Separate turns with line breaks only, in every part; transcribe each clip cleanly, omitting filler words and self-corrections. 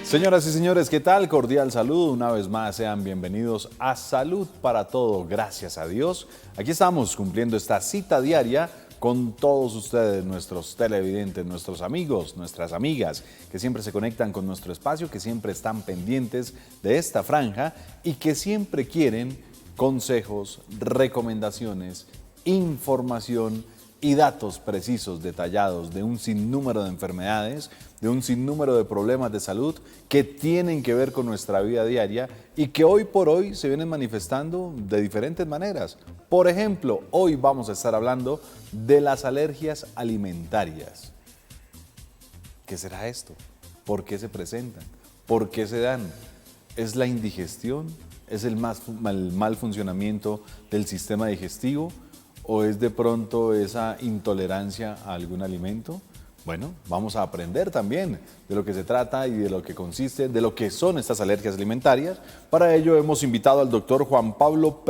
Señoras y señores, ¿qué tal? Cordial saludo. Una vez más, sean bienvenidos a Salud para Todo. Gracias a Dios. Aquí estamos cumpliendo esta cita diaria con todos ustedes, nuestros televidentes, nuestros amigos, nuestras amigas, que siempre se conectan con nuestro espacio, que siempre están pendientes de esta franja y que siempre quieren consejos, recomendaciones, información y datos precisos, detallados de un sinnúmero de enfermedades, de un sinnúmero de problemas de salud que tienen que ver con nuestra vida diaria y que hoy por hoy se vienen manifestando de diferentes maneras. Por ejemplo, hoy vamos a estar hablando de las alergias alimentarias. ¿Qué será esto? ¿Por qué se presentan? ¿Por qué se dan? ¿Es la indigestión? ¿Es el mal funcionamiento del sistema digestivo? ¿O es de pronto esa intolerancia a algún alimento? Bueno, vamos a aprender también de lo que se trata y de lo que consiste, de lo que son estas alergias alimentarias. Para ello hemos invitado al doctor Juan Pablo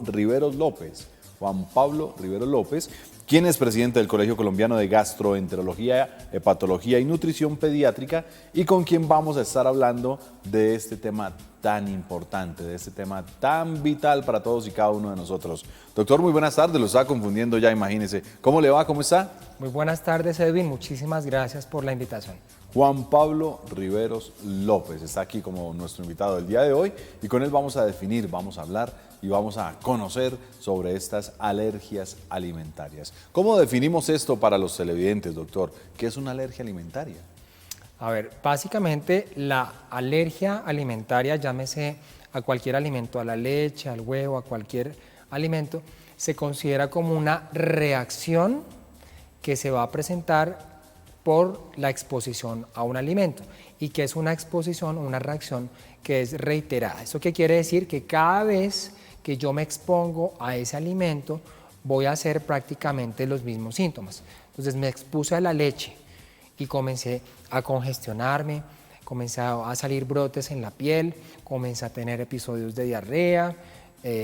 Riveros López. Juan Pablo Riveros López, quien es presidente del Colegio Colombiano de Gastroenterología, Hepatología y Nutrición Pediátrica, y con quien vamos a estar hablando de este tema tan importante, de este tema tan vital para todos y cada uno de nosotros. Doctor, muy buenas tardes, lo estaba confundiendo ya, imagínese. ¿Cómo le va? ¿Cómo está?
Muy buenas tardes, Edwin, muchísimas gracias por la invitación.
Juan Pablo Riveros López está aquí como nuestro invitado del día de hoy y con él vamos a definir, vamos a hablar y vamos a conocer sobre estas alergias alimentarias. ¿Cómo definimos esto para los televidentes, doctor? ¿Qué es una alergia alimentaria?
A ver, básicamente la alergia alimentaria, llámese a cualquier alimento, a la leche, al huevo, a cualquier alimento, se considera como una reacción que se va a presentar por la exposición a un alimento y que es una exposición, una reacción que es reiterada. ¿Eso qué quiere decir? Que cada vez que yo me expongo a ese alimento voy a hacer prácticamente los mismos síntomas. Entonces me expuse a la leche y comencé a congestionarme, comencé a salir brotes en la piel, comencé a tener episodios de diarrea,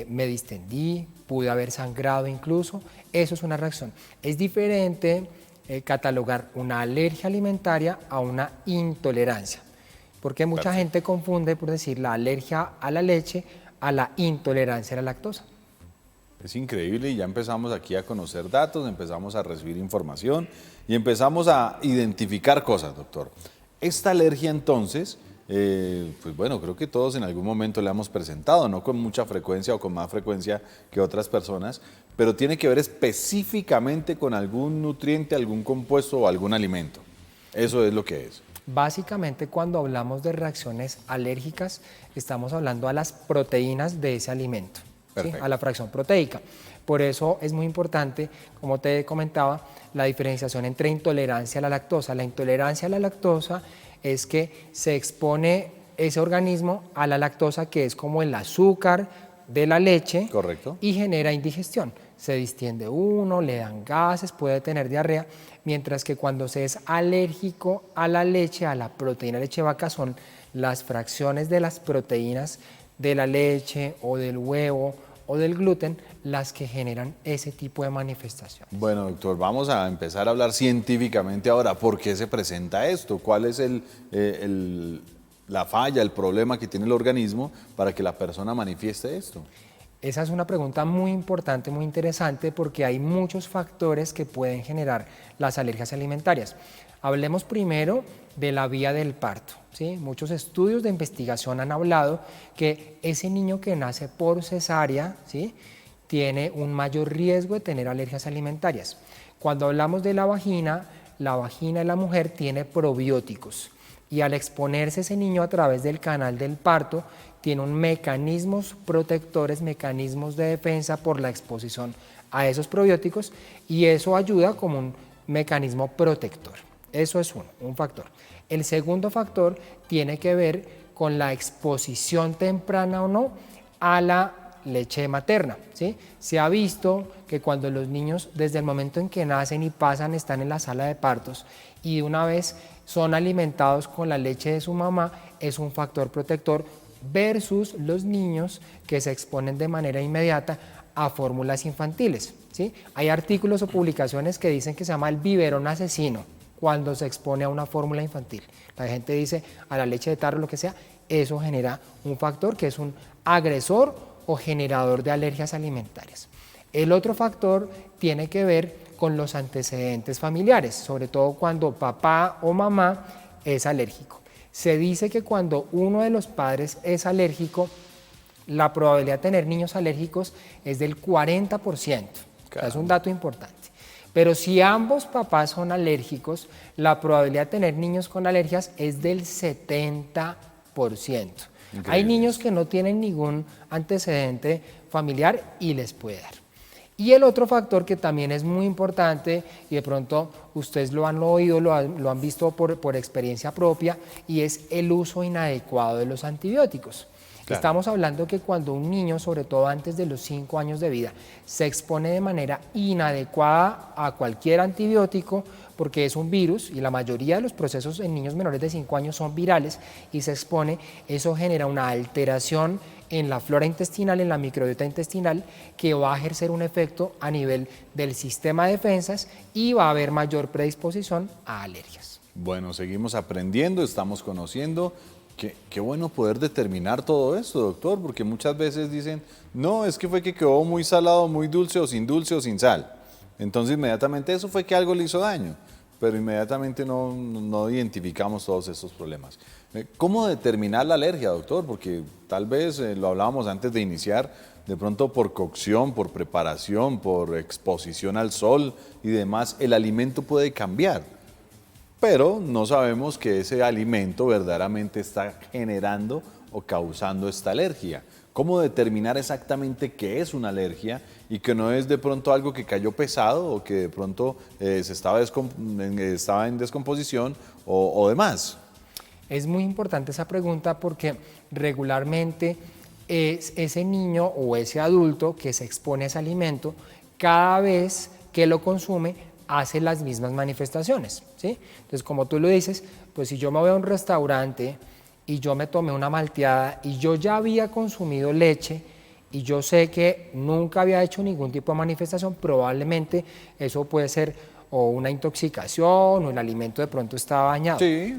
me distendí, pude haber sangrado incluso. Eso es una reacción. Es diferente catalogar una alergia alimentaria a una intolerancia, porque mucha gente confunde, por decir, la alergia a la leche a la intolerancia a la lactosa.
Es increíble y ya empezamos aquí a conocer datos, empezamos a recibir información y empezamos a identificar cosas, doctor. Esta alergia entonces, pues bueno, creo que todos en algún momento la hemos presentado, no con mucha frecuencia o con más frecuencia que otras personas, pero tiene que ver específicamente con algún nutriente, algún compuesto o algún alimento. Eso es lo que es.
Básicamente, cuando hablamos de reacciones alérgicas, estamos hablando a las proteínas de ese alimento, ¿sí? A la fracción proteica. Por eso es muy importante, como te comentaba, la diferenciación entre intolerancia a la lactosa. La intolerancia a la lactosa es que se expone ese organismo a la lactosa, que es como el azúcar de la leche.
Correcto.
Y genera indigestión. Se distiende uno, le dan gases, puede tener diarrea, mientras que cuando se es alérgico a la leche, a la proteína leche vaca, son las fracciones de las proteínas de la leche o del huevo o del gluten las que generan ese tipo de manifestaciones.
Bueno, doctor, vamos a empezar a hablar científicamente ahora. ¿Por qué se presenta esto? ¿Cuál es la falla, el problema que tiene el organismo para que la persona manifieste esto?
Esa es una pregunta muy importante, muy interesante, porque hay muchos factores que pueden generar las alergias alimentarias. Hablemos primero de la vía del parto, ¿sí? Muchos estudios de investigación han hablado que ese niño que nace por cesárea, ¿sí?, tiene un mayor riesgo de tener alergias alimentarias. Cuando hablamos de la vagina de la mujer tiene probióticos y al exponerse ese niño a través del canal del parto, tiene un mecanismos protectores, mecanismos de defensa por la exposición a esos probióticos, y eso ayuda como un mecanismo protector. Eso es un factor. El segundo factor tiene que ver con la exposición temprana o no a la leche materna, ¿sí? Se ha visto que cuando los niños desde el momento en que nacen y están en la sala de partos y de una vez son alimentados con la leche de su mamá, es un factor protector versus los niños que se exponen de manera inmediata a fórmulas infantiles, ¿sí? Hay artículos o publicaciones que dicen que se llama el biberón asesino, cuando se expone a una fórmula infantil. La gente dice a la leche de tarro, lo que sea, eso genera un factor que es un agresor o generador de alergias alimentarias. El otro factor tiene que ver con los antecedentes familiares, sobre todo cuando papá o mamá es alérgico. Se dice que cuando uno de los padres es alérgico, la probabilidad de tener niños alérgicos es del 40%. O sea, es un dato importante. Pero si ambos papás son alérgicos, la probabilidad de tener niños con alergias es del 70%. Increíble. Hay niños que no tienen ningún antecedente familiar y les puede dar. Y el otro factor que también es muy importante, y de pronto ustedes lo han oído, lo han visto por experiencia propia, y es el uso inadecuado de los antibióticos. Claro. Estamos hablando que cuando un niño, sobre todo antes de los 5 años de vida, se expone de manera inadecuada a cualquier antibiótico, porque es un virus y la mayoría de los procesos en niños menores de 5 años son virales y se expone, eso genera una alteración en la flora intestinal, en la microbiota intestinal, que va a ejercer un efecto a nivel del sistema de defensas y va a haber mayor predisposición a alergias.
Bueno, seguimos aprendiendo, estamos conociendo. Qué bueno poder determinar todo esto, doctor, porque muchas veces dicen, no, es que fue que quedó muy salado, muy dulce o sin sal. Entonces inmediatamente eso fue que algo le hizo daño, pero inmediatamente no identificamos todos estos problemas. ¿Cómo determinar la alergia, doctor? Porque tal vez, lo hablábamos antes de iniciar, de pronto por cocción, por preparación, por exposición al sol y demás, el alimento puede cambiar. Pero no sabemos que ese alimento verdaderamente está generando o causando esta alergia. ¿Cómo determinar exactamente qué es una alergia y que no es de pronto algo que cayó pesado o que de pronto estaba en descomposición o demás?
Es muy importante esa pregunta porque regularmente es ese niño o ese adulto que se expone a ese alimento, cada vez que lo consume, hace las mismas manifestaciones, ¿sí? Entonces, como tú lo dices, pues si yo me voy a un restaurante y yo me tomé una malteada y yo ya había consumido leche y yo sé que nunca había hecho ningún tipo de manifestación, probablemente eso puede ser o una intoxicación o el alimento de pronto estaba dañado.
Sí.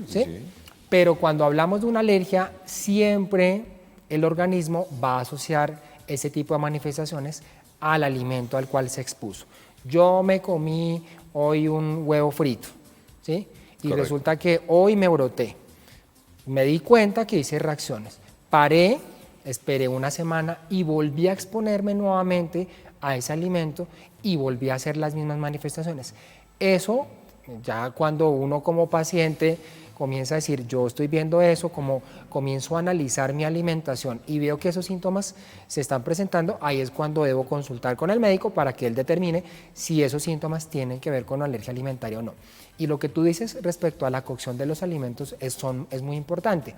Pero cuando hablamos de una alergia, siempre el organismo va a asociar ese tipo de manifestaciones al alimento al cual se expuso. Yo me comí hoy un huevo frito, ¿sí? Y correcto, resulta que hoy me broté. Me di cuenta que hice reacciones. Paré, esperé una semana y volví a exponerme nuevamente a ese alimento y volví a hacer las mismas manifestaciones. Eso, ya cuando uno como paciente comienza a decir, yo estoy viendo eso, como comienzo a analizar mi alimentación y veo que esos síntomas se están presentando, ahí es cuando debo consultar con el médico para que él determine si esos síntomas tienen que ver con alergia alimentaria o no. Y lo que tú dices respecto a la cocción de los alimentos es muy importante,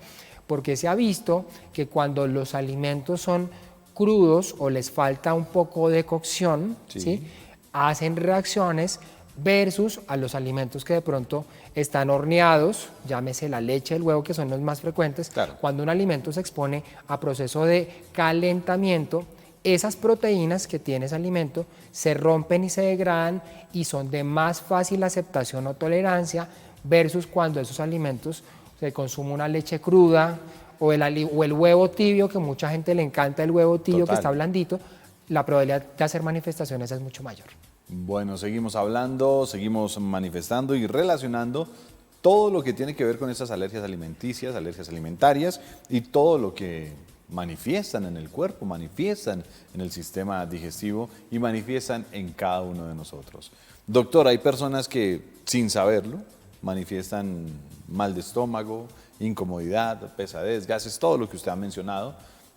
porque se ha visto que cuando los alimentos son crudos o les falta un poco de cocción, ¿sí? Hacen reacciones versus a los alimentos que de pronto están horneados, llámese la leche, el huevo, que son los más frecuentes. Claro. Cuando un alimento se expone a proceso de calentamiento, esas proteínas que tiene ese alimento se rompen y se degradan y son de más fácil aceptación o tolerancia versus cuando esos alimentos se consume una leche cruda o el huevo tibio, que mucha gente le encanta el huevo tibio. Total, que está blandito, la probabilidad de hacer manifestaciones es mucho mayor.
Bueno, seguimos hablando, seguimos manifestando y relacionando todo lo que tiene que ver con esas alergias alimenticias, alergias alimentarias y todo lo que manifiestan en el cuerpo, manifiestan en el sistema digestivo y manifiestan en cada uno de nosotros. Doctor, hay personas que sin saberlo manifiestan mal de estómago, incomodidad, pesadez, gases, todo lo que usted ha mencionado,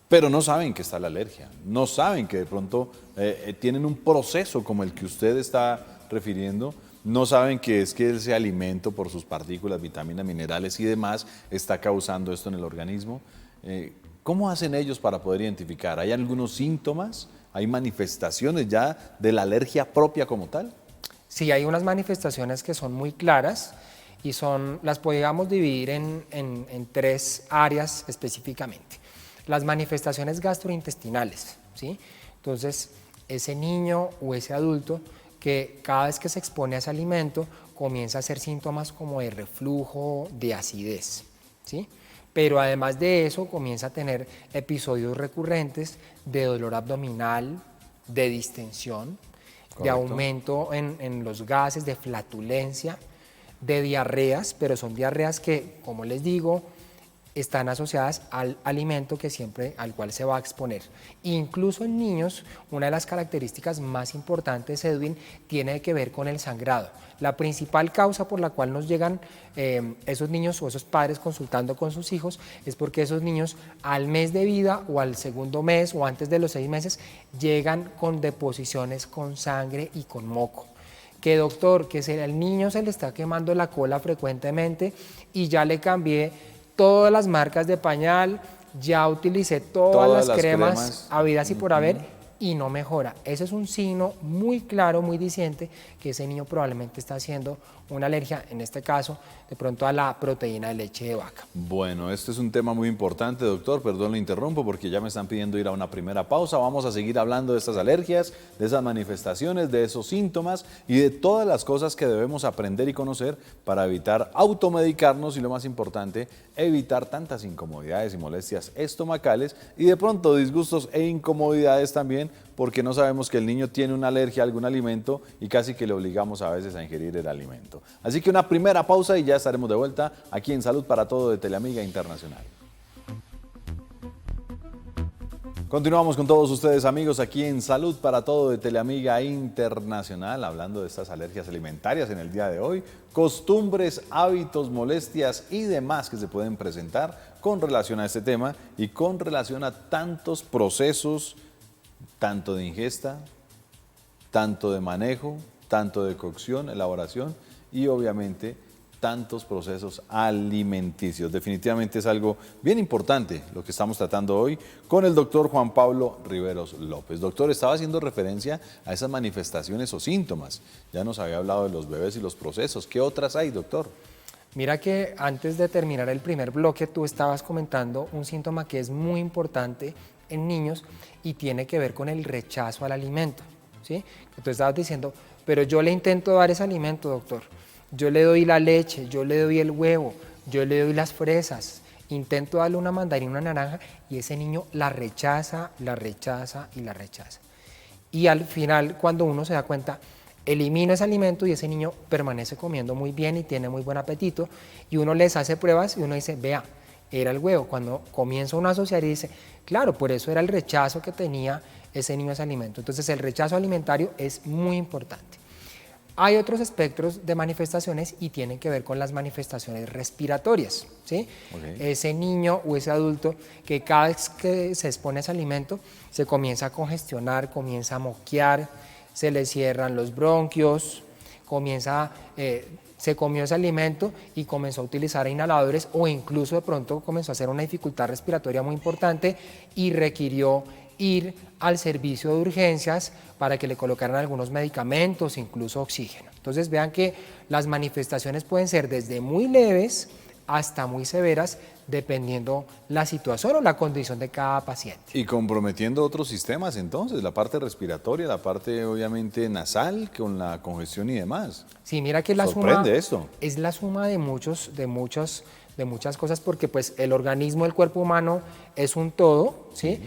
pero no saben que está la alergia, no saben que de pronto tienen un proceso como el que usted está refiriendo, no saben que es que ese alimento por sus partículas, vitaminas, minerales y demás está causando esto en el organismo. ¿Cómo hacen ellos para poder identificar? ¿Hay algunos síntomas? ¿Hay manifestaciones ya de la alergia propia como tal?
Sí, hay unas manifestaciones que son muy claras y las podríamos dividir en 3 áreas específicamente. Las manifestaciones gastrointestinales, ¿sí? Entonces, ese niño o ese adulto que cada vez que se expone a ese alimento comienza a hacer síntomas como de reflujo, de acidez, ¿sí? Pero además de eso comienza a tener episodios recurrentes de dolor abdominal, de distensión, de
Correcto.
aumento en los gases, de flatulencia, de diarreas, pero son diarreas que, como les digo, están asociadas al alimento al cual se va a exponer. Incluso en niños, una de las características más importantes, Edwin, tiene que ver con el sangrado. La principal causa por la cual nos llegan esos niños o esos padres consultando con sus hijos es porque esos niños al mes de vida o al segundo mes o antes de los 6 meses llegan con deposiciones con sangre y con moco. Que doctor, que al niño se le está quemando la cola frecuentemente y ya le cambié todas las marcas de pañal, ya utilicé todas las cremas habidas y por haber y no mejora. Ese es un signo muy claro, muy diciente que ese niño probablemente está haciendo una alergia, en este caso, de pronto a la proteína de leche de vaca.
Bueno, este es un tema muy importante, doctor. Perdón, lo interrumpo porque ya me están pidiendo ir a una primera pausa. Vamos a seguir hablando de estas alergias, de esas manifestaciones, de esos síntomas y de todas las cosas que debemos aprender y conocer para evitar automedicarnos y, lo más importante, evitar tantas incomodidades y molestias estomacales y de pronto disgustos e incomodidades también, porque no sabemos que el niño tiene una alergia a algún alimento y casi que le obligamos a veces a ingerir el alimento. Así que una primera pausa y ya estaremos de vuelta aquí en Salud para Todo de Teleamiga Internacional. Continuamos con todos ustedes, amigos, aquí en Salud para Todo de Teleamiga Internacional, hablando de estas alergias alimentarias en el día de hoy, costumbres, hábitos, molestias y demás que se pueden presentar con relación a este tema y con relación a tantos procesos, tanto de ingesta, tanto de manejo, tanto de cocción, elaboración y obviamente tantos procesos alimenticios. Definitivamente es algo bien importante lo que estamos tratando hoy con el doctor Juan Pablo Riveros López. Doctor, estaba haciendo referencia a esas manifestaciones o síntomas. Ya nos había hablado de los bebés y los procesos. ¿Qué otras hay, doctor?
Mira que antes de terminar el primer bloque tú estabas comentando un síntoma que es muy importante en niños y tiene que ver con el rechazo al alimento, ¿sí? Tú estabas diciendo, pero yo le intento dar ese alimento, doctor. Yo le doy la leche, yo le doy el huevo, yo le doy las fresas, intento darle una mandarina, una naranja y ese niño la rechaza, la rechaza y la rechaza. Y al final, cuando uno se da cuenta, elimina ese alimento y ese niño permanece comiendo muy bien y tiene muy buen apetito y uno les hace pruebas y uno dice, vea, era el huevo. Cuando comienza uno a asociar y dice, claro, por eso era el rechazo que tenía ese niño a ese alimento. Entonces el rechazo alimentario es muy importante. Hay otros espectros de manifestaciones y tienen que ver con las manifestaciones respiratorias, ¿sí? Okay. Ese niño o ese adulto que cada vez que se expone a ese alimento se comienza a congestionar, comienza a moquear, se le cierran los bronquios, se comió ese alimento y comenzó a utilizar inhaladores o incluso de pronto comenzó a hacer una dificultad respiratoria muy importante y requirió ir al servicio de urgencias para que le colocaran algunos medicamentos, incluso oxígeno. Entonces vean que las manifestaciones pueden ser desde muy leves hasta muy severas, dependiendo la situación o la condición de cada paciente.
Y comprometiendo otros sistemas entonces, la parte respiratoria, la parte obviamente nasal, con la congestión y demás.
Sí, mira que la
suma
esto. Es la suma de muchas cosas, porque pues el organismo del cuerpo humano es un todo, ¿sí?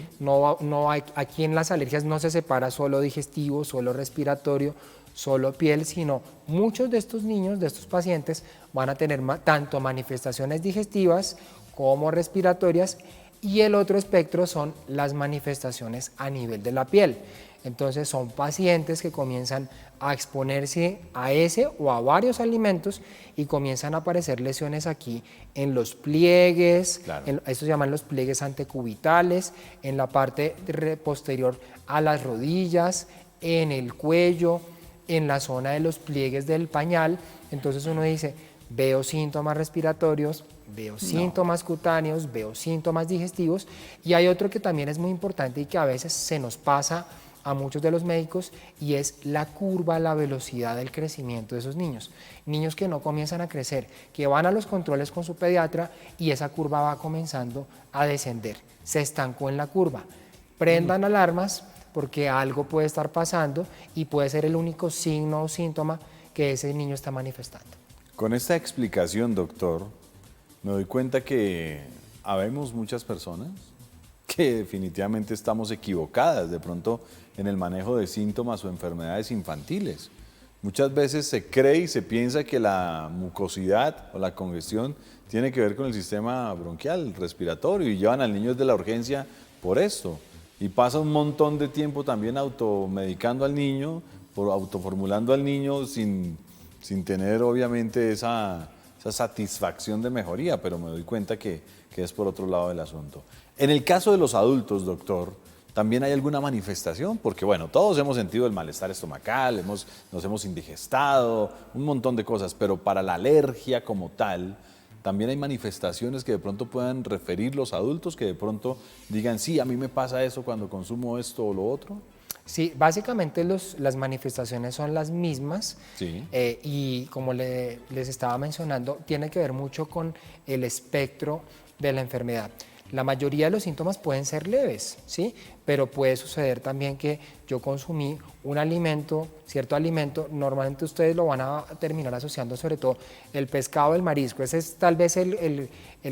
Aquí en las alergias no se separa solo digestivo, solo respiratorio, solo piel, sino muchos de estos niños, de estos pacientes, van a tener tanto manifestaciones digestivas como respiratorias, y el otro espectro son las manifestaciones a nivel de la piel. Entonces son pacientes que comienzan a exponerse a ese o a varios alimentos y comienzan a aparecer lesiones aquí en los pliegues, claro. Estos se llaman los pliegues antecubitales, en la parte posterior a las rodillas, en el cuello, en la zona de los pliegues del pañal. Entonces uno dice, veo síntomas respiratorios, veo síntomas cutáneos, veo síntomas digestivos, y hay otro que también es muy importante y que a veces se nos pasa a muchos de los médicos, y es la curva, la velocidad del crecimiento de esos niños. Niños que no comienzan a crecer, que van a los controles con su pediatra y esa curva va comenzando a descender. Se estancó en la curva. Prendan alarmas porque algo puede estar pasando y puede ser el único signo o síntoma que ese niño está manifestando.
Con esta explicación, doctor, me doy cuenta que habemos muchas personas que definitivamente estamos equivocadas de pronto en el manejo de síntomas o enfermedades infantiles. Muchas veces se cree y se piensa que la mucosidad o la congestión tiene que ver con el sistema bronquial, respiratorio, y llevan al niño desde la urgencia por esto. Y pasa un montón de tiempo también automedicando al niño, autoformulando al niño sin tener obviamente esa satisfacción de mejoría, pero me doy cuenta que es por otro lado del asunto. En el caso de los adultos, doctor, ¿también hay alguna manifestación? Porque bueno, todos hemos sentido el malestar estomacal, nos hemos indigestado, un montón de cosas, pero para la alergia como tal, también hay manifestaciones que de pronto puedan referir los adultos, que de pronto digan, sí, a mí me pasa eso cuando consumo esto o lo otro.
Sí, básicamente las manifestaciones son las mismas,
Sí.
Y como les estaba mencionando, tiene que ver mucho con el espectro de la enfermedad. La mayoría de los síntomas pueden ser leves, ¿sí? Pero puede suceder también que yo consumí un alimento, cierto alimento, normalmente ustedes lo van a terminar asociando sobre todo el pescado, el marisco, ese es tal vez el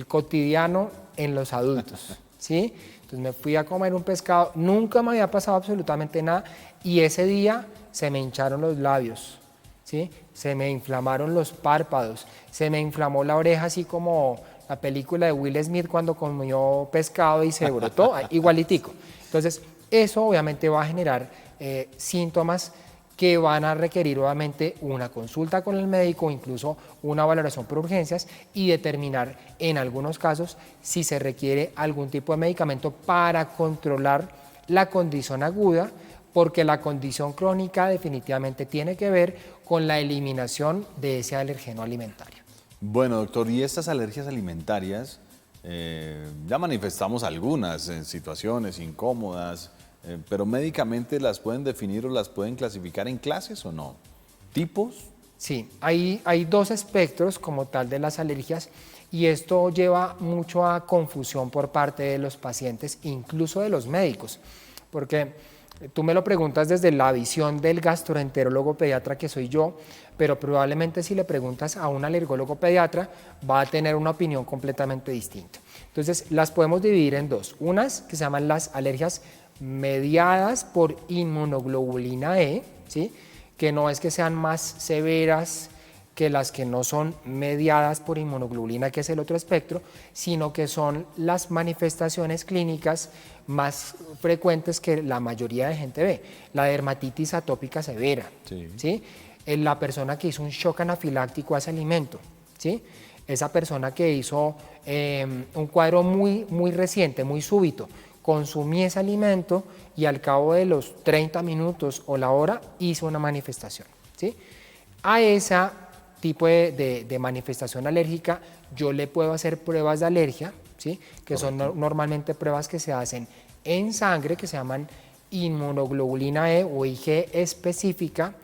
cotidiano en los adultos, ¿sí? Entonces me fui a comer un pescado, nunca me había pasado absolutamente nada y ese día se me hincharon los labios, ¿sí? Se me inflamaron los párpados, se me inflamó la oreja así como la película de Will Smith cuando comió pescado y se brotó, igualitico. Entonces, eso obviamente va a generar síntomas que van a requerir obviamente una consulta con el médico, incluso una valoración por urgencias y determinar en algunos casos si se requiere algún tipo de medicamento para controlar la condición aguda, porque la condición crónica definitivamente tiene que ver con la eliminación de ese alergeno alimentario.
Bueno, doctor, y estas alergias alimentarias, ya manifestamos algunas en situaciones incómodas, pero médicamente las pueden definir o las pueden clasificar en clases o no. ¿Tipos?
Sí, hay dos espectros como tal de las alergias y esto lleva mucho a confusión por parte de los pacientes, incluso de los médicos, porque tú me lo preguntas desde la visión del gastroenterólogo pediatra que soy yo, pero probablemente si le preguntas a un alergólogo pediatra va a tener una opinión completamente distinta. Entonces las podemos dividir en dos, unas que se llaman las alergias mediadas por inmunoglobulina E, ¿sí? Que no es que sean más severas que las que no son mediadas por inmunoglobulina, que es el otro espectro, sino que son las manifestaciones clínicas más frecuentes que la mayoría de gente ve. La dermatitis atópica severa,
Sí.
¿sí? La persona que hizo un shock anafiláctico a ese alimento, ¿sí? Esa persona que hizo un cuadro muy reciente, muy súbito, consumí ese alimento y al cabo de los 30 minutos o la hora hizo una manifestación, ¿sí? A ese tipo de manifestación alérgica yo le puedo hacer pruebas de alergia, ¿sí? Que son normalmente pruebas que se hacen en sangre, que se llaman inmunoglobulina E o IG específica,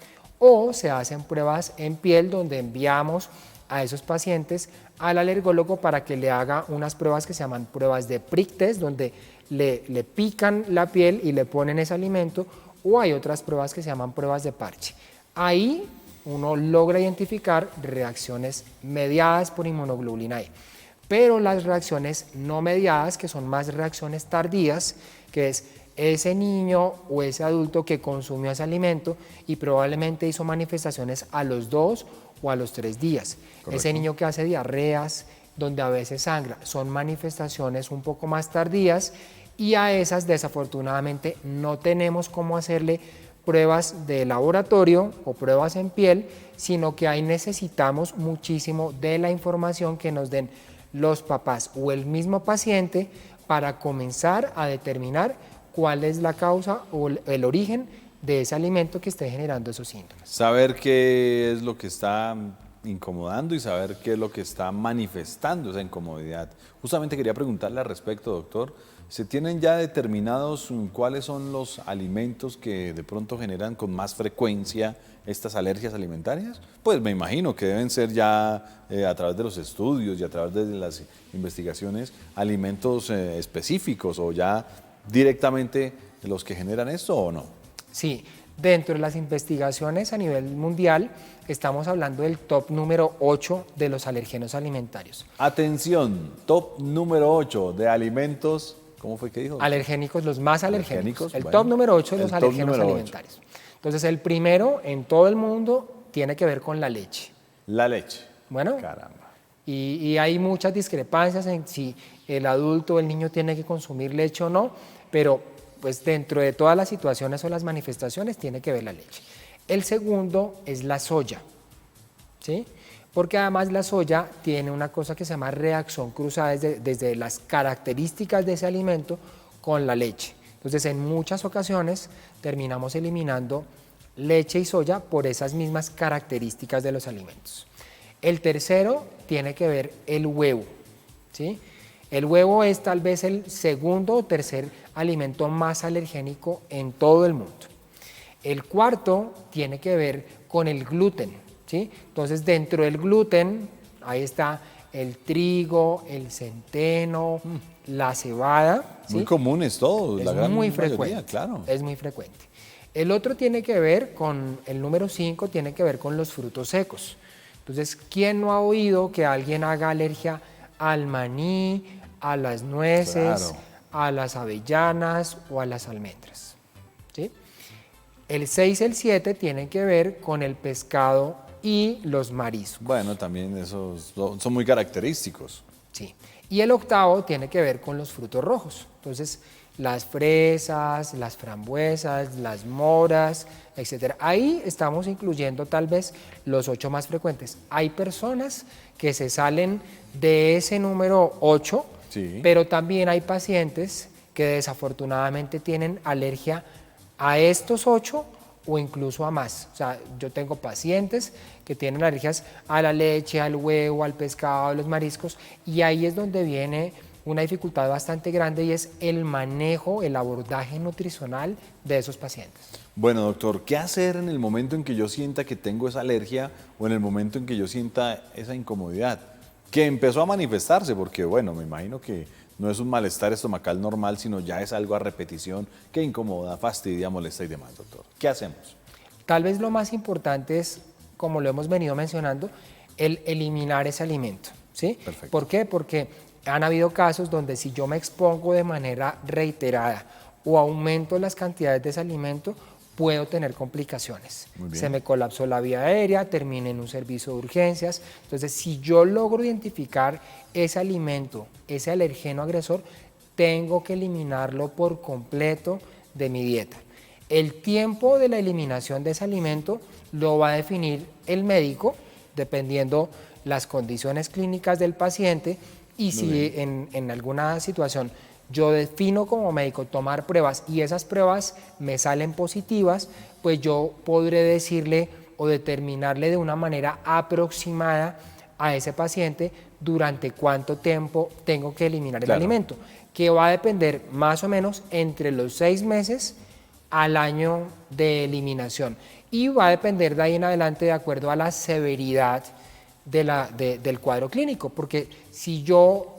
o se hacen pruebas en piel donde enviamos a esos pacientes al alergólogo para que le haga unas pruebas que se llaman pruebas de prick test, donde le pican la piel y le ponen ese alimento, o hay otras pruebas que se llaman pruebas de parche. Ahí uno logra identificar reacciones mediadas por inmunoglobulina E. Pero las reacciones no mediadas, que son más reacciones tardías, que es ese niño o ese adulto que consumió ese alimento y probablemente hizo manifestaciones a los 2 o a los 3 días. Correcto. Ese niño que hace diarreas, donde a veces sangra, son manifestaciones un poco más tardías y a esas desafortunadamente no tenemos cómo hacerle pruebas de laboratorio o pruebas en piel, sino que ahí necesitamos muchísimo de la información que nos den los papás o el mismo paciente para comenzar a determinar cuál es la causa o el origen de ese alimento que esté generando esos síntomas.
Saber qué es lo que está incomodando y saber qué es lo que está manifestando esa incomodidad. Justamente quería preguntarle al respecto, doctor, ¿se tienen ya determinados cuáles son los alimentos que de pronto generan con más frecuencia estas alergias alimentarias? Pues me imagino que deben ser ya a través de los estudios y a través de las investigaciones alimentos específicos o ya directamente los que generan esto, ¿o no?
Sí, Dentro de las investigaciones a nivel mundial, estamos hablando del top número 8 de los alergenos alimentarios.
Atención, top número 8 de alimentos, ¿cómo fue que dijo?
Alergénicos, los más alergénicos. El
bueno,
top número 8 de los
el top
alergenos
número 8.
alimentarios. Entonces, el primero en todo el mundo tiene que ver con la leche.
La leche.
Bueno,
Caramba.
y hay muchas discrepancias en si el adulto o el niño tiene que consumir leche o no, pero pues dentro de todas las situaciones o las manifestaciones tiene que ver la leche. El segundo es la soya, ¿sí? Porque además la soya tiene una cosa que se llama reacción cruzada desde las características de ese alimento con la leche. Entonces, en muchas ocasiones terminamos eliminando leche y soya por esas mismas características de los alimentos. El tercero tiene que ver el huevo, ¿sí? El huevo es tal vez el segundo o tercer alimento más alergénico en todo el mundo. El cuarto tiene que ver con el gluten, ¿sí? Entonces, dentro del gluten, ahí está el trigo, el centeno, la cebada, ¿sí?
Muy comunes todos, la gran
muy
mayoría,
frecuente,
claro.
es muy frecuente. El otro tiene que ver con, el número 5 tiene que ver con los frutos secos. Entonces, ¿quién no ha oído que alguien haga alergia al maní, a las nueces,
Claro.
a las avellanas o a las almendras? ¿Sí? El 6 y el 7 tienen que ver con el pescado y los mariscos.
Bueno, también esos son muy característicos.
Sí. Y el octavo tiene que ver con los frutos rojos. Entonces, las fresas, las frambuesas, las moras, etcétera. Ahí estamos incluyendo tal vez los 8 más frecuentes. Hay personas que se salen de ese número 8,
Sí.
pero también hay pacientes que desafortunadamente tienen alergia a estos 8 o incluso a más. O sea, yo tengo pacientes que tienen alergias a la leche, al huevo, al pescado, a los mariscos, y ahí es donde viene una dificultad bastante grande y es el manejo, el abordaje nutricional de esos pacientes.
Bueno, doctor, ¿qué hacer en el momento en que yo sienta que tengo esa alergia o en el momento en que yo sienta esa incomodidad? Que empezó a manifestarse, porque bueno, me imagino que no es un malestar estomacal normal, sino ya es algo a repetición que incomoda, fastidia, molesta y demás, doctor. ¿Qué hacemos?
Tal vez lo más importante es, como lo hemos venido mencionando, el eliminar ese alimento, ¿sí?
Perfecto.
¿Por qué? Porque han habido casos donde si yo me expongo de manera reiterada o aumento las cantidades de ese alimento, puedo tener complicaciones.
Muy bien.
Se me colapsó la vía aérea, termine en un servicio de urgencias. Entonces, si yo logro identificar ese alimento, ese alergeno agresor, tengo que eliminarlo por completo de mi dieta. El tiempo de la eliminación de ese alimento lo va a definir el médico, dependiendo las condiciones clínicas del paciente, y si en alguna situación yo defino como médico tomar pruebas y esas pruebas me salen positivas, pues yo podré decirle o determinarle de una manera aproximada a ese paciente durante cuánto tiempo tengo que eliminar el alimento, que va a depender más o menos entre los 6 meses al año de eliminación, y va a depender de ahí en adelante de acuerdo a la severidad del cuadro clínico, porque si yo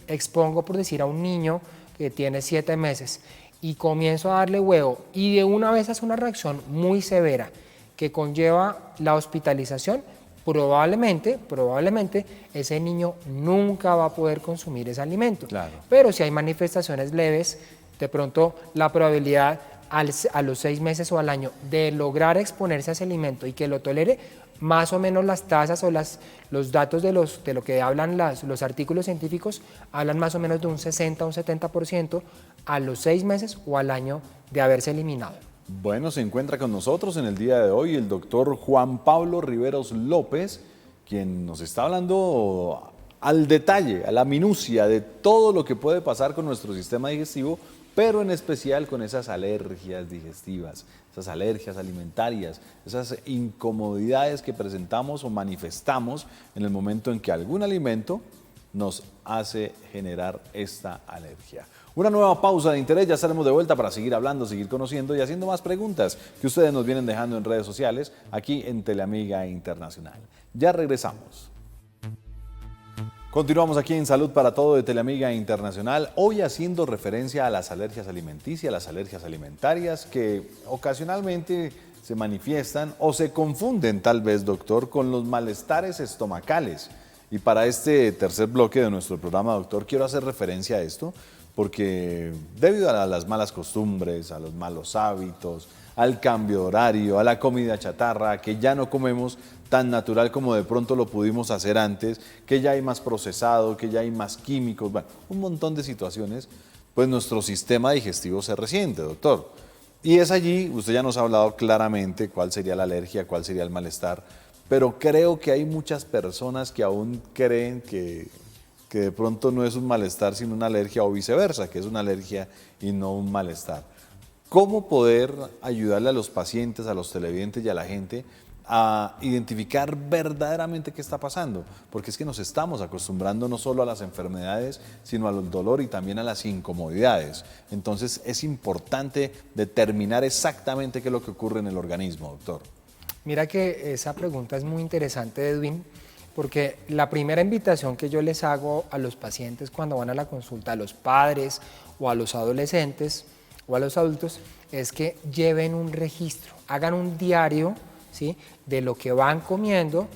expongo, por decir, a un niño que tiene 7 meses y comienzo a darle huevo y de una vez hace una reacción muy severa que conlleva la hospitalización, probablemente ese niño nunca va a poder consumir ese alimento.
Claro.
Pero si hay manifestaciones leves, de pronto la probabilidad a los 6 meses o al año de lograr exponerse a ese alimento y que lo tolere, más o menos las tasas o los datos de lo que hablan los artículos científicos hablan más o menos de un 60 o un 70% a los 6 meses o al año de haberse eliminado.
Bueno, se encuentra con nosotros en el día de hoy el doctor Juan Pablo Riveros López, quien nos está hablando al detalle, a la minucia de todo lo que puede pasar con nuestro sistema digestivo, pero en especial con esas alergias digestivas, esas alergias alimentarias, esas incomodidades que presentamos o manifestamos en el momento en que algún alimento nos hace generar esta alergia. Una nueva pausa de interés, ya estaremos de vuelta para seguir hablando, seguir conociendo y haciendo más preguntas que ustedes nos vienen dejando en redes sociales aquí en Teleamiga Internacional. Ya regresamos. Continuamos aquí en Salud para Todo de Teleamiga Internacional, hoy haciendo referencia a las alergias alimenticias, las alergias alimentarias que ocasionalmente se manifiestan o se confunden tal vez, doctor, con los malestares estomacales. Y para este tercer bloque de nuestro programa, doctor, quiero hacer referencia a esto porque debido a las malas costumbres, a los malos hábitos, al cambio de horario, a la comida chatarra, que ya no comemos tan natural como de pronto lo pudimos hacer antes, que ya hay más procesado, que ya hay más químicos, bueno, un montón de situaciones, pues nuestro sistema digestivo se resiente, doctor. Y es allí, usted ya nos ha hablado claramente cuál sería la alergia, cuál sería el malestar, pero creo que hay muchas personas que aún creen que de pronto no es un malestar sino una alergia o viceversa, que es una alergia y no un malestar. ¿Cómo poder ayudarle a los pacientes, a los televidentes y a la gente a identificar verdaderamente qué está pasando? Porque es que nos estamos acostumbrando no solo a las enfermedades, sino al dolor y también a las incomodidades. Entonces es importante determinar exactamente qué es lo que ocurre en el organismo, doctor.
Mira que esa pregunta es muy interesante, Edwin, porque la primera invitación que yo les hago a los pacientes cuando van a la consulta, a los padres o a los adolescentes o a los adultos, es que lleven un registro, hagan un diario, ¿sí?, de lo que van comiendo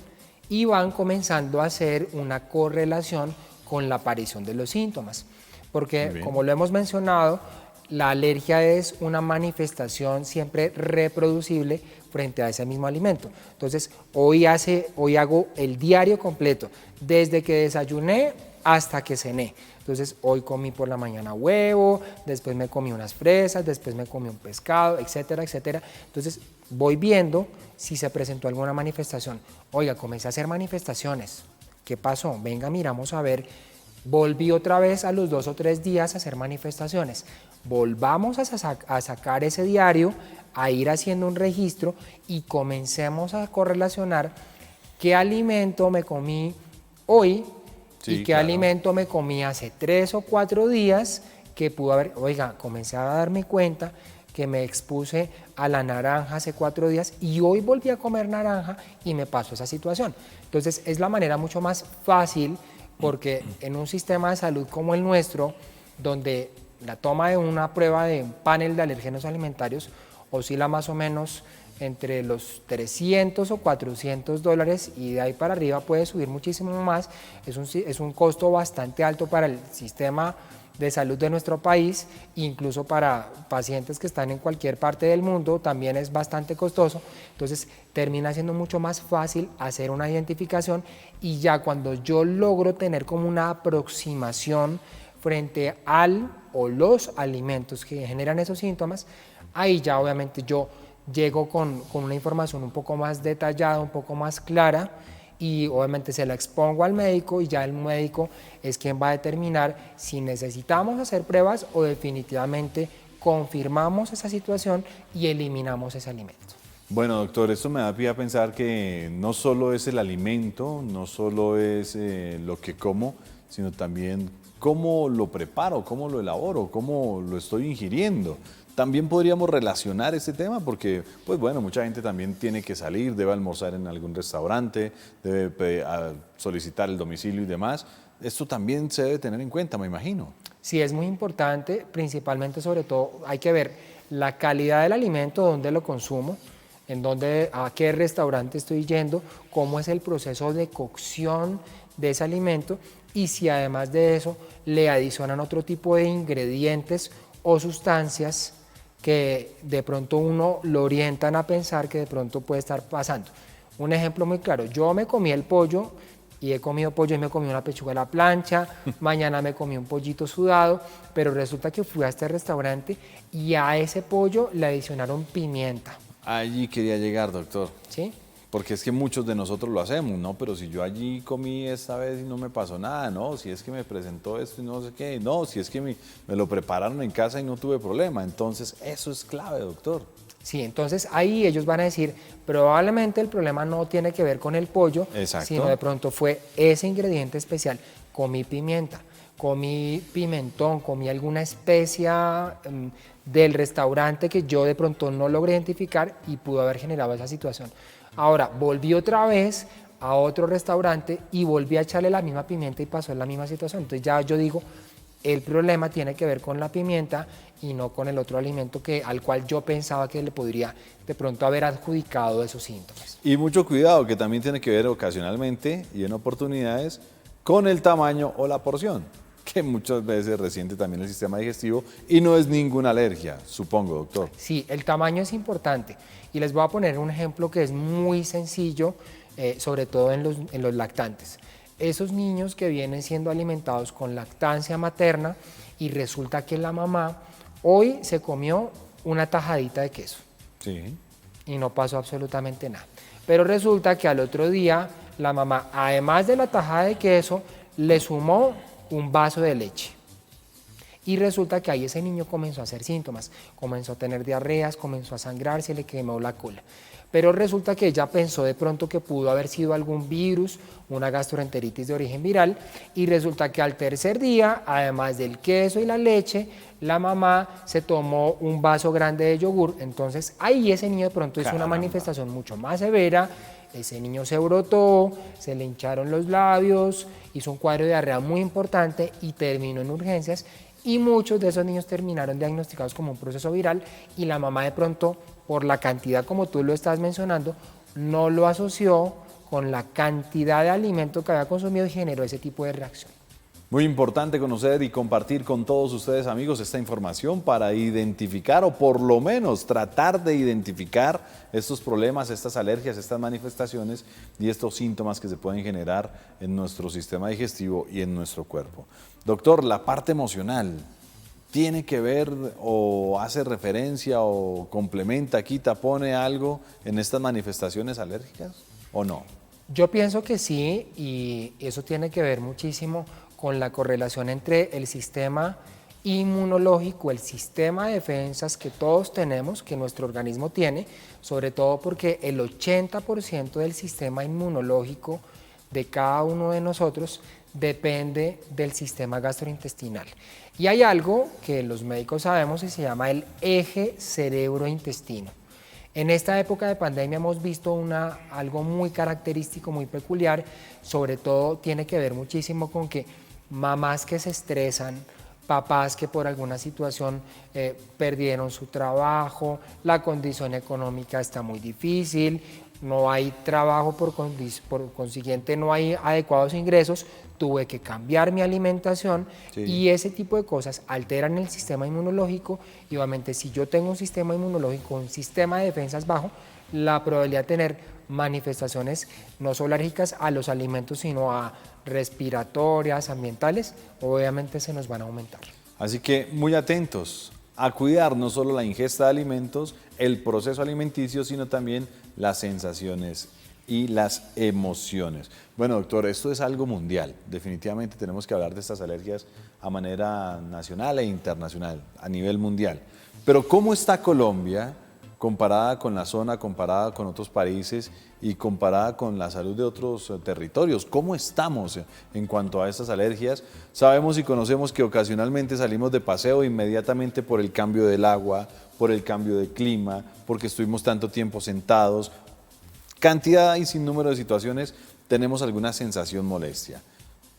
y van comenzando a hacer una correlación con la aparición de los síntomas. Porque, como lo hemos mencionado, la alergia es una manifestación siempre reproducible frente a ese mismo alimento. Entonces, hoy hago el diario completo, desde que desayuné hasta que cené. Entonces, hoy comí por la mañana huevo, después me comí unas fresas, después me comí un pescado, etcétera, etcétera. Entonces, voy viendo si se presentó alguna manifestación. Oiga, comencé a hacer manifestaciones. ¿Qué pasó? Venga, miramos a ver. Volví otra vez a los 2 o 3 días a hacer manifestaciones. Volvamos a sacar ese diario, a ir haciendo un registro y comencemos a correlacionar qué alimento me comí hoy y qué alimento me comí hace 3 o 4 días que pudo haber. Oiga, comencé a darme cuenta que me expuse a la naranja hace 4 días y hoy volví a comer naranja y me pasó esa situación. Entonces es la manera mucho más fácil, porque en un sistema de salud como el nuestro, donde la toma de una prueba de un panel de alérgenos alimentarios oscila más o menos entre los $300 o $400 y de ahí para arriba puede subir muchísimo más, es un costo bastante alto para el sistema de salud de nuestro país, incluso para pacientes que están en cualquier parte del mundo también es bastante costoso. Entonces termina siendo mucho más fácil hacer una identificación y ya cuando yo logro tener como una aproximación frente al o los alimentos que generan esos síntomas, ahí ya obviamente yo llego con una información un poco más detallada, un poco más clara, y obviamente se la expongo al médico y ya el médico es quien va a determinar si necesitamos hacer pruebas o definitivamente confirmamos esa situación y eliminamos ese alimento.
Bueno, doctor, esto me da pie a pensar que no solo es el alimento, no solo es lo que como, sino también cómo lo preparo, cómo lo elaboro, cómo lo estoy ingiriendo. También podríamos relacionar este tema porque, pues bueno, mucha gente también tiene que salir, debe almorzar en algún restaurante, debe solicitar el domicilio y demás. Esto también se debe tener en cuenta, me imagino.
Sí, es muy importante, principalmente, sobre todo, hay que ver la calidad del alimento, dónde lo consumo, a qué restaurante estoy yendo, cómo es el proceso de cocción de ese alimento y si además de eso le adicionan otro tipo de ingredientes o sustancias que de pronto uno lo orientan a pensar que de pronto puede estar pasando. Un ejemplo muy claro, yo me comí el pollo y he comido pollo y me comí una pechuga a la plancha, mañana me comí un pollito sudado, pero resulta que fui a este restaurante y a ese pollo le adicionaron pimienta.
Allí quería llegar, doctor.
¿Sí?
Porque es que muchos de nosotros lo hacemos, ¿no? Pero si yo allí comí esta vez y no me pasó nada, ¿no? Si es que me presentó esto y no sé qué, no, si es que me lo prepararon en casa y no tuve problema. Entonces, eso es clave, doctor.
Sí, entonces ahí ellos van a decir, probablemente el problema no tiene que ver con el pollo, sino de pronto fue ese ingrediente especial. Comí pimienta, comí pimentón, comí alguna especia del restaurante que yo de pronto no logré identificar y pudo haber generado esa situación. Ahora, volví otra vez a otro restaurante y volví a echarle la misma pimienta y pasó en la misma situación. Entonces ya yo digo, el problema tiene que ver con la pimienta y no con el otro alimento al cual yo pensaba que le podría de pronto haber adjudicado esos síntomas.
Y mucho cuidado, que también tiene que ver ocasionalmente y en oportunidades con el tamaño o la porción, que muchas veces resiente también el sistema digestivo y no es ninguna alergia, supongo, doctor.
Sí, el tamaño es importante y les voy a poner un ejemplo que es muy sencillo, sobre todo en los lactantes. Esos niños que vienen siendo alimentados con lactancia materna y resulta que la mamá hoy se comió una tajadita de queso.
Sí.
Y no pasó absolutamente nada. Pero resulta que al otro día la mamá, además de la tajada de queso, le sumó un vaso de leche. Y resulta que ahí ese niño comenzó a hacer síntomas, comenzó a tener diarreas, comenzó a sangrar, se le quemó la cola. Pero resulta que ella pensó de pronto que pudo haber sido algún virus, una gastroenteritis de origen viral, y resulta que al tercer día, además del queso y la leche, la mamá se tomó un vaso grande de yogur. Entonces ahí ese niño de pronto hizo una manifestación mucho más severa. Ese niño se brotó, se le hincharon los labios, hizo un cuadro de diarrea muy importante y terminó en urgencias. Y muchos de esos niños terminaron diagnosticados como un proceso viral y la mamá de pronto, por la cantidad como tú lo estás mencionando, no lo asoció con la cantidad de alimento que había consumido y generó ese tipo de reacción.
Muy importante conocer y compartir con todos ustedes, amigos, esta información para identificar o por lo menos tratar de identificar estos problemas, estas alergias, estas manifestaciones y estos síntomas que se pueden generar en nuestro sistema digestivo y en nuestro cuerpo. Doctor, la parte emocional, ¿tiene que ver o hace referencia o complementa, quita, pone algo en estas manifestaciones alérgicas o no?
Yo pienso que sí, y eso tiene que ver muchísimo con la correlación entre el sistema inmunológico, el sistema de defensas que todos tenemos, que nuestro organismo tiene, sobre todo porque el 80% del sistema inmunológico de cada uno de nosotros depende del sistema gastrointestinal. Y hay algo que los médicos sabemos y se llama el eje cerebro-intestino. En esta época de pandemia hemos visto algo muy característico, muy peculiar, sobre todo tiene que ver muchísimo con que mamás que se estresan, papás que por alguna situación perdieron su trabajo, la condición económica está muy difícil, no hay trabajo, por consiguiente no hay adecuados ingresos, tuve que cambiar mi alimentación. Sí. Y ese tipo de cosas alteran el sistema inmunológico y obviamente si yo tengo un sistema inmunológico, un sistema de defensas bajo, la probabilidad de tener manifestaciones no solo alérgicas a los alimentos, sino a respiratorias, ambientales, obviamente se nos van a aumentar.
Así que muy atentos a cuidar no solo la ingesta de alimentos, el proceso alimenticio, sino también las sensaciones y las emociones. Bueno, doctor, esto es algo mundial. Definitivamente tenemos que hablar de estas alergias a manera nacional e internacional, a nivel mundial. Pero ¿cómo está Colombia comparada con la zona, comparada con otros países y comparada con la salud de otros territorios? ¿Cómo estamos en cuanto a estas alergias? Sabemos y conocemos que ocasionalmente salimos de paseo inmediatamente por el cambio del agua, por el cambio de clima, porque estuvimos tanto tiempo sentados. Cantidad y sinnúmero de situaciones tenemos alguna sensación molestia,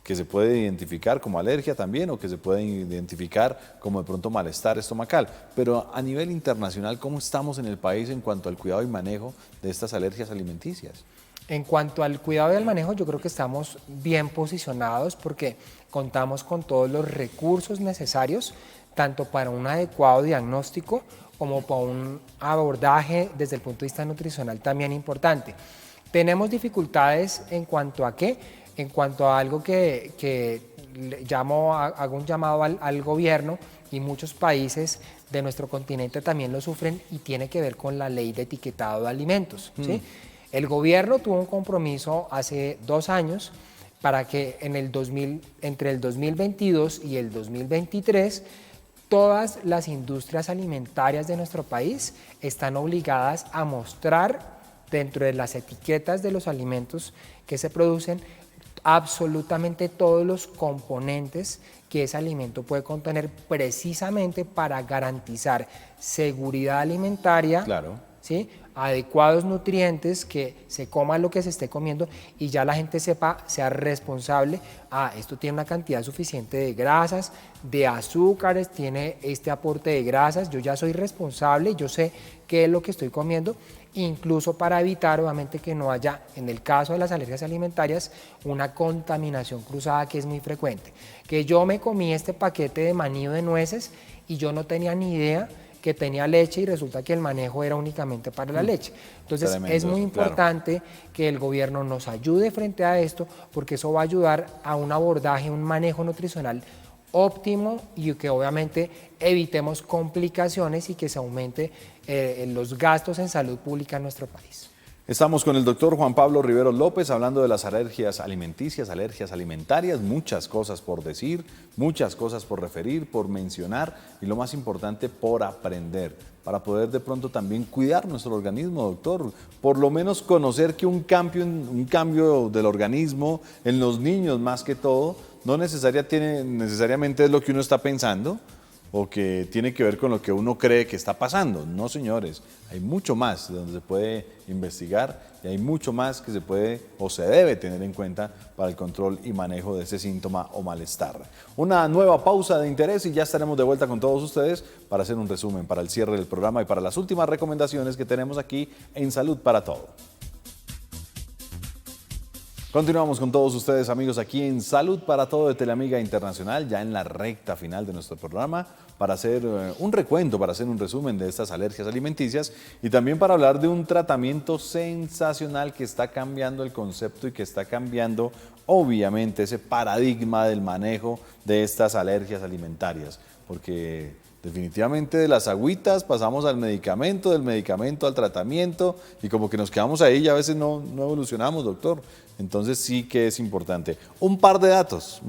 que se puede identificar como alergia también o que se puede identificar como de pronto malestar estomacal. Pero a nivel internacional, ¿cómo estamos en el país en cuanto al cuidado y manejo de estas alergias alimenticias?
En cuanto al cuidado y al manejo, yo creo que estamos bien posicionados porque contamos con todos los recursos necesarios, tanto para un adecuado diagnóstico como para un abordaje desde el punto de vista nutricional también importante. Tenemos dificultades en cuanto a qué, en cuanto a algo que hago un llamado al gobierno, y muchos países de nuestro continente también lo sufren, y tiene que ver con la ley de etiquetado de alimentos. ¿Sí? El gobierno tuvo un compromiso hace 2 años para que entre el 2022 y el 2023 todas las industrias alimentarias de nuestro país están obligadas a mostrar dentro de las etiquetas de los alimentos que se producen absolutamente todos los componentes que ese alimento puede contener, precisamente para garantizar seguridad alimentaria,
claro,
¿sí? adecuados nutrientes, que se coma lo que se esté comiendo y ya la gente sepa, sea responsable, esto tiene una cantidad suficiente de grasas, de azúcares, tiene este aporte de grasas, yo ya soy responsable, yo sé qué es lo que estoy comiendo, incluso para evitar obviamente que no haya, en el caso de las alergias alimentarias, una contaminación cruzada que es muy frecuente. Que yo me comí este paquete de maní o de nueces y yo no tenía ni idea que tenía leche y resulta que el manejo era únicamente para la leche. Entonces
Tremendo,
es muy importante que el gobierno nos ayude frente a esto, porque eso va a ayudar a un abordaje, un manejo nutricional óptimo y que obviamente evitemos complicaciones y que se aumente los gastos en salud pública en nuestro país.
Estamos con el doctor Juan Pablo Riveros López hablando de las alergias alimenticias, alergias alimentarias, muchas cosas por decir, muchas cosas por referir, por mencionar y lo más importante, por aprender, para poder de pronto también cuidar nuestro organismo, doctor. Por lo menos conocer que un cambio del organismo en los niños más que todo, no necesariamente es lo que uno está pensando, o que tiene que ver con lo que uno cree que está pasando. No, señores, hay mucho más de donde se puede investigar y hay mucho más que se puede o se debe tener en cuenta para el control y manejo de ese síntoma o malestar. Una nueva pausa de interés y ya estaremos de vuelta con todos ustedes para hacer un resumen, para el cierre del programa y para las últimas recomendaciones que tenemos aquí en Salud para Todo. Continuamos con todos ustedes, amigos, aquí en Salud para Todo de Teleamiga Internacional, ya en la recta final de nuestro programa, para hacer un recuento, para hacer un resumen de estas alergias alimenticias y también para hablar de un tratamiento sensacional que está cambiando el concepto y que está cambiando, obviamente, ese paradigma del manejo de estas alergias alimentarias, porque definitivamente de las agüitas pasamos al medicamento, del medicamento al tratamiento y como que nos quedamos ahí y a veces no evolucionamos, doctor. Entonces sí que es importante. Un par de datos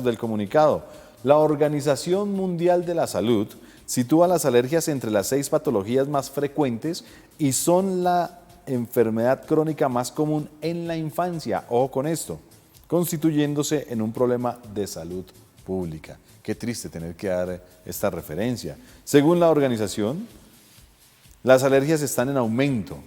del comunicado. La Organización Mundial de la Salud sitúa las alergias entre las 6 patologías más frecuentes y son la enfermedad crónica más común en la infancia. Ojo con esto, constituyéndose en un problema de salud pública. Qué triste tener que dar esta referencia. Según la organización, las alergias están en aumento.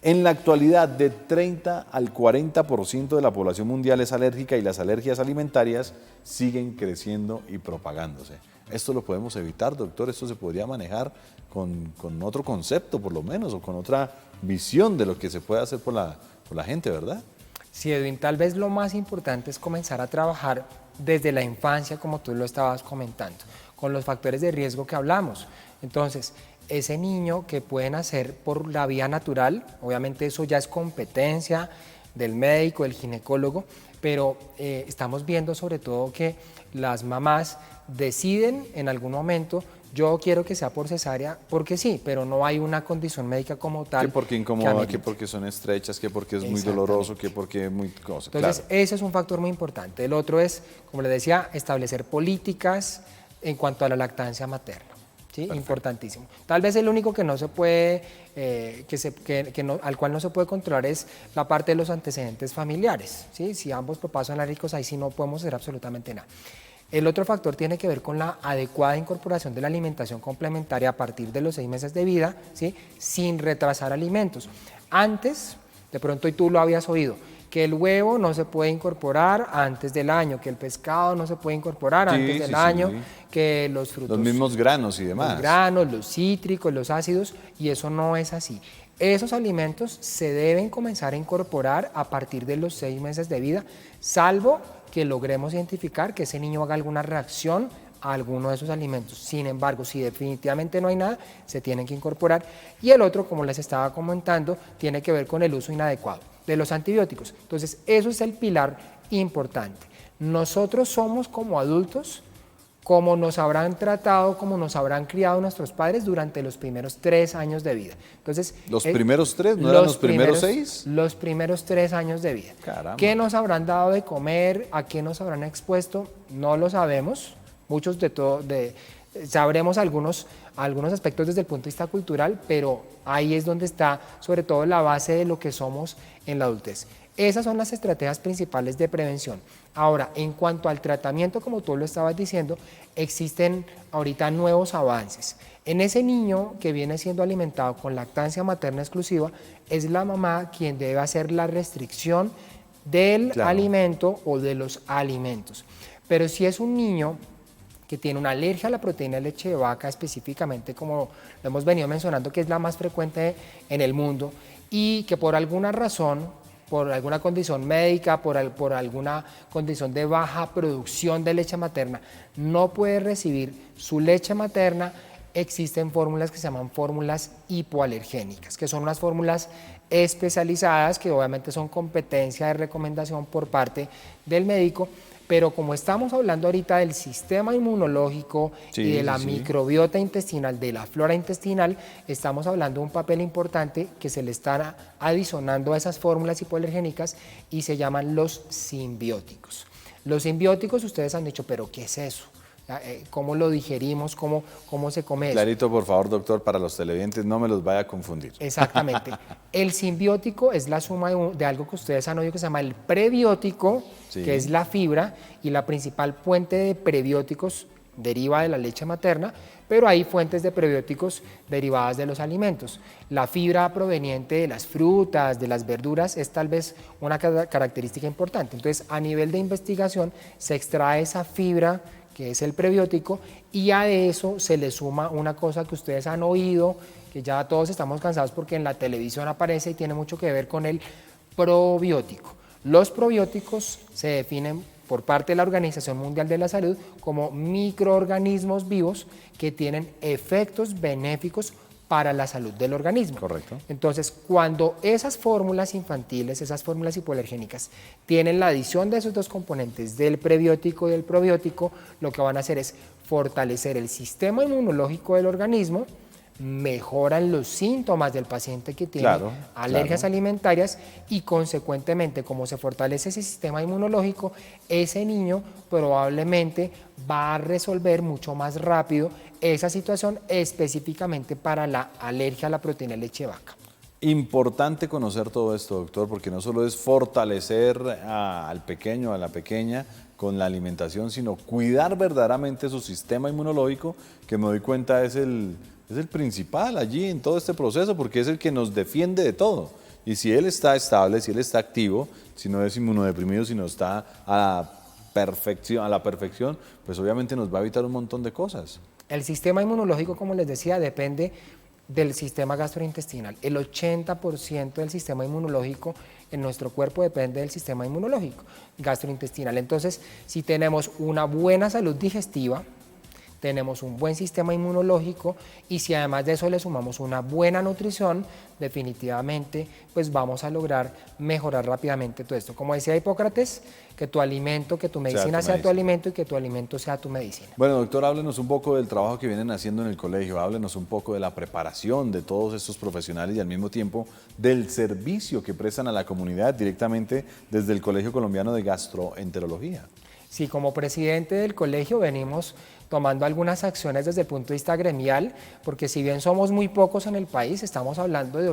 En la actualidad, de 30 al 40% de la población mundial es alérgica y las alergias alimentarias siguen creciendo y propagándose. ¿Esto lo podemos evitar, doctor? ¿Esto se podría manejar con otro concepto, por lo menos, o con otra visión de lo que se puede hacer por la gente, verdad?
Sí, Edwin, tal vez lo más importante es comenzar a trabajar desde la infancia, como tú lo estabas comentando, con los factores de riesgo que hablamos. Entonces, ese niño que puede nacer por la vía natural, obviamente eso ya es competencia del médico, del ginecólogo, pero estamos viendo sobre todo que las mamás deciden en algún momento, yo quiero que sea por cesárea, porque sí, pero no hay una condición médica como tal.
Que porque incomoda, que porque son estrechas, que porque es muy doloroso, que porque es muy cosa.
Entonces,
claro,
ese es un factor muy importante. El otro es, como les decía, establecer políticas en cuanto a la lactancia materna. ¿Sí? Importantísimo. Tal vez el único que no se puede, al cual no se puede controlar es la parte de los antecedentes familiares. ¿Sí? Si ambos papás son alérgicos, ahí sí no podemos hacer absolutamente nada. El otro factor tiene que ver con la adecuada incorporación de la alimentación complementaria a partir de los 6 meses de vida, ¿sí? Sin retrasar alimentos. Antes, de pronto, y tú lo habías oído, que el huevo no se puede incorporar antes del año, que el pescado no se puede incorporar antes del año, que los frutos...
Los mismos granos y demás.
Los granos, los cítricos, los ácidos, y eso no es así. Esos alimentos se deben comenzar a incorporar a partir de los 6 meses de vida, salvo que logremos identificar que ese niño haga alguna reacción a alguno de esos alimentos. Sin embargo, si definitivamente no hay nada, se tienen que incorporar. Y el otro, como les estaba comentando, tiene que ver con el uso inadecuado de los antibióticos. Entonces, eso es el pilar importante. Nosotros somos como adultos, como nos habrán tratado, como nos habrán criado nuestros padres durante los primeros 3 años de vida. Entonces,
¿los primeros 3? ¿No eran los primeros 6?
Los primeros 3 años de vida.
Caramba.
¿Qué nos habrán dado de comer? ¿A qué nos habrán expuesto? No lo sabemos. Muchos sabremos algunos aspectos desde el punto de vista cultural, pero ahí es donde está sobre todo la base de lo que somos en la adultez. Esas son las estrategias principales de prevención. Ahora, en cuanto al tratamiento, como tú lo estabas diciendo, existen ahorita nuevos avances. En ese niño que viene siendo alimentado con lactancia materna exclusiva, es la mamá quien debe hacer la restricción del alimento o de los alimentos. Pero si es un niño que tiene una alergia a la proteína de leche de vaca, específicamente como lo hemos venido mencionando, que es la más frecuente en el mundo, y que por alguna razón, por alguna condición médica, por alguna condición de baja producción de leche materna, no puede recibir su leche materna, existen fórmulas que se llaman fórmulas hipoalergénicas, que son unas fórmulas especializadas que obviamente son competencia de recomendación por parte del médico, pero como estamos hablando ahorita del sistema inmunológico y de la microbiota intestinal, de la flora intestinal, estamos hablando de un papel importante que se le está adicionando a esas fórmulas hipoalergénicas y se llaman los simbióticos. Los simbióticos, ustedes han dicho, ¿pero qué es eso? ¿Cómo lo digerimos? ¿Cómo se come eso?
Clarito, por favor, doctor, para los televidentes, no me los vaya a confundir.
Exactamente. El simbiótico es la suma de algo que ustedes han oído que se llama el prebiótico, que es la fibra, y la principal fuente de prebióticos deriva de la leche materna, pero hay fuentes de prebióticos derivadas de los alimentos. La fibra proveniente de las frutas, de las verduras, es tal vez una característica importante. Entonces, a nivel de investigación, se extrae esa fibra, que es el prebiótico, y a eso se le suma una cosa que ustedes han oído, que ya todos estamos cansados porque en la televisión aparece y tiene mucho que ver con el probiótico. Los probióticos se definen por parte de la Organización Mundial de la Salud como microorganismos vivos que tienen efectos benéficos para la salud del organismo.
Correcto.
Entonces, cuando esas fórmulas infantiles, esas fórmulas hipoalergénicas, tienen la adición de esos dos componentes, del prebiótico y del probiótico, lo que van a hacer es fortalecer el sistema inmunológico del organismo, mejoran los síntomas del paciente que tiene alergias alimentarias y consecuentemente, como se fortalece ese sistema inmunológico, ese niño probablemente va a resolver mucho más rápido esa situación específicamente para la alergia a la proteína de leche de vaca.
Importante conocer todo esto, doctor, porque no solo es fortalecer al pequeño, a la pequeña con la alimentación, sino cuidar verdaderamente su sistema inmunológico, que me doy cuenta es el principal allí en todo este proceso, porque es el que nos defiende de todo. Y si él está estable, si él está activo, si no es inmunodeprimido, si no está a la perfección, pues obviamente nos va a evitar un montón de cosas.
El sistema inmunológico, como les decía, depende del sistema gastrointestinal. El 80% del sistema inmunológico en nuestro cuerpo depende del sistema inmunológico gastrointestinal. Entonces, si tenemos una buena salud digestiva, tenemos un buen sistema inmunológico y si además de eso le sumamos una buena nutrición, definitivamente pues vamos a lograr mejorar rápidamente todo esto. Como decía Hipócrates, que tu alimento, que tu medicina sea tu alimento y que tu alimento sea tu medicina.
Bueno, doctor, háblenos un poco del trabajo que vienen haciendo en el colegio, háblenos un poco de la preparación de todos estos profesionales y al mismo tiempo del servicio que prestan a la comunidad directamente desde el Colegio Colombiano de Gastroenterología.
Sí, como presidente del colegio venimos tomando algunas acciones desde el punto de vista gremial, porque si bien somos muy pocos en el país, estamos hablando de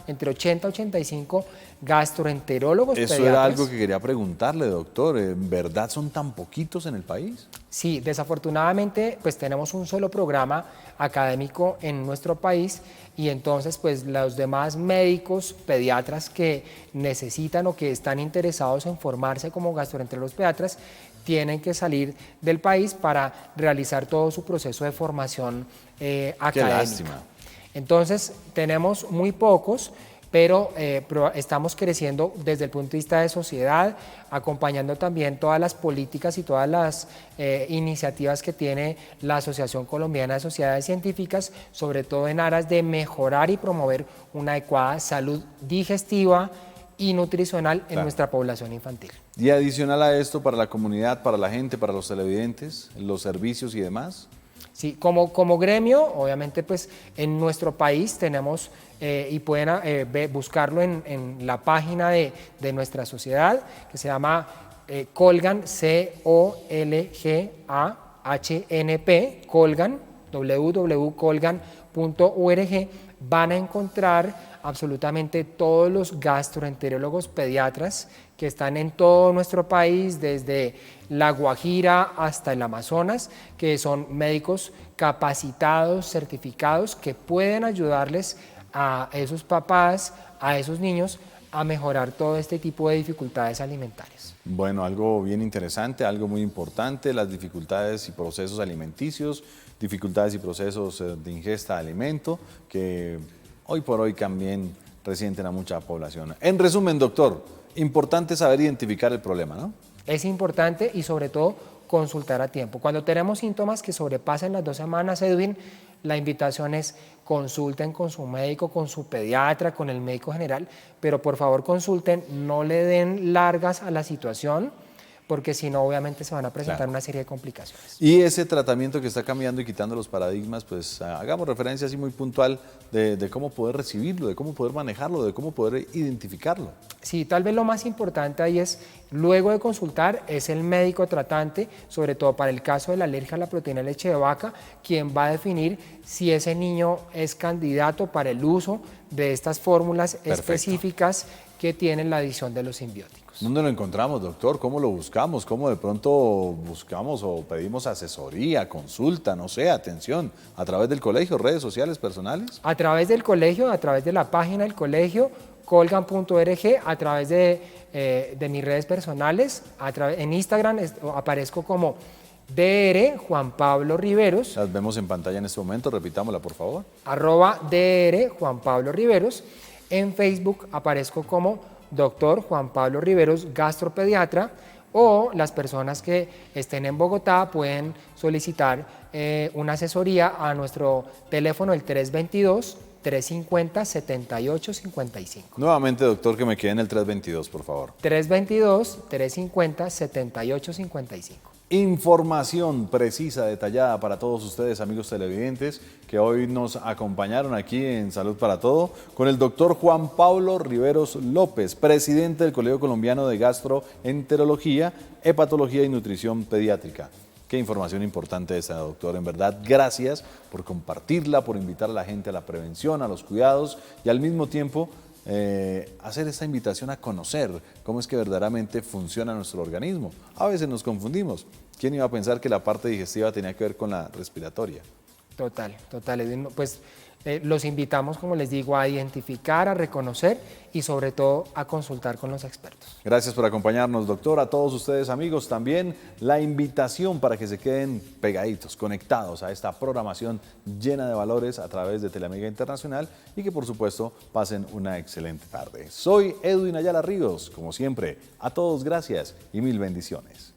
entre 80 y 85 gastroenterólogos
pediatras. Eso era algo que quería preguntarle, doctor, ¿en verdad son tan poquitos en el país?
Sí, desafortunadamente pues tenemos un solo programa académico en nuestro país y entonces pues los demás médicos pediatras que necesitan o que están interesados en formarse como gastroenterólogos pediatras tienen que salir del país para realizar todo su proceso de formación académica.
Qué lástima.
Entonces tenemos muy pocos, pero estamos creciendo desde el punto de vista de sociedad, acompañando también todas las políticas y todas las iniciativas que tiene la Asociación Colombiana de Sociedades Científicas, sobre todo en aras de mejorar y promover una adecuada salud digestiva y nutricional en nuestra población infantil.
Y adicional a esto, para la comunidad, para la gente, para los televidentes, los servicios y demás.
Sí, como gremio, obviamente pues en nuestro país tenemos, y pueden buscarlo en la página de nuestra sociedad, que se llama Colgan, Colghnp, Colgan, www.colgan.org, van a encontrar absolutamente todos los gastroenterólogos pediatras que están en todo nuestro país, desde La Guajira hasta el Amazonas, que son médicos capacitados, certificados, que pueden ayudarles a esos papás, a esos niños, a mejorar todo este tipo de dificultades alimentarias.
Bueno, algo bien interesante, algo muy importante, las dificultades y procesos alimenticios, dificultades y procesos de ingesta de alimento, que hoy por hoy también resienten a mucha población. En resumen, doctor, importante saber identificar el problema, ¿no?
Es importante y sobre todo consultar a tiempo. Cuando tenemos síntomas que sobrepasen las 2 semanas, Edwin, la invitación es consulten con su médico, con su pediatra, con el médico general, pero por favor consulten, no le den largas a la situación, porque si no, obviamente se van a presentar una serie de complicaciones.
Y ese tratamiento que está cambiando y quitando los paradigmas, pues hagamos referencia así muy puntual de cómo poder recibirlo, de cómo poder manejarlo, de cómo poder identificarlo.
Sí, tal vez lo más importante ahí es, luego de consultar, es el médico tratante, sobre todo para el caso de la alergia a la proteína de leche de vaca, quien va a definir si ese niño es candidato para el uso de estas fórmulas específicas que tienen la adición de los simbióticos.
¿Dónde lo encontramos, doctor? ¿Cómo lo buscamos? ¿Cómo de pronto buscamos o pedimos asesoría, consulta, no sé, atención? ¿A través del colegio, redes sociales personales?
A través del colegio, a través de la página del colegio, colgan.org, a través de mis redes personales, en Instagram aparezco como Dr. Juan Pablo Riveros.
Las vemos en pantalla en este momento, repitámosla por favor.
@Dr. Juan Pablo Riveros. En Facebook aparezco como Dr. Juan Pablo Riveros, gastropediatra, o las personas que estén en Bogotá pueden solicitar una asesoría a nuestro teléfono, el 322-350-7855.
Nuevamente, doctor, que me quede en el 322, por favor.
322-350-7855.
Información precisa, detallada para todos ustedes, amigos televidentes, que hoy nos acompañaron aquí en Salud para Todo, con el doctor Juan Pablo Riveros López, presidente del Colegio Colombiano de Gastroenterología, Hepatología y Nutrición Pediátrica. Qué información importante esa, doctor. En verdad, gracias por compartirla, por invitar a la gente a la prevención, a los cuidados y al mismo tiempo hacer esta invitación a conocer cómo es que verdaderamente funciona nuestro organismo. A veces nos confundimos. ¿Quién iba a pensar que la parte digestiva tenía que ver con la respiratoria?
Total. Pues los invitamos, como les digo, a identificar, a reconocer y sobre todo a consultar con los expertos.
Gracias por acompañarnos, doctor. A todos ustedes, amigos, también la invitación para que se queden pegaditos, conectados a esta programación llena de valores a través de Teleamiga Internacional y que, por supuesto, pasen una excelente tarde. Soy Edwin Ayala Ríos. Como siempre, a todos gracias y mil bendiciones.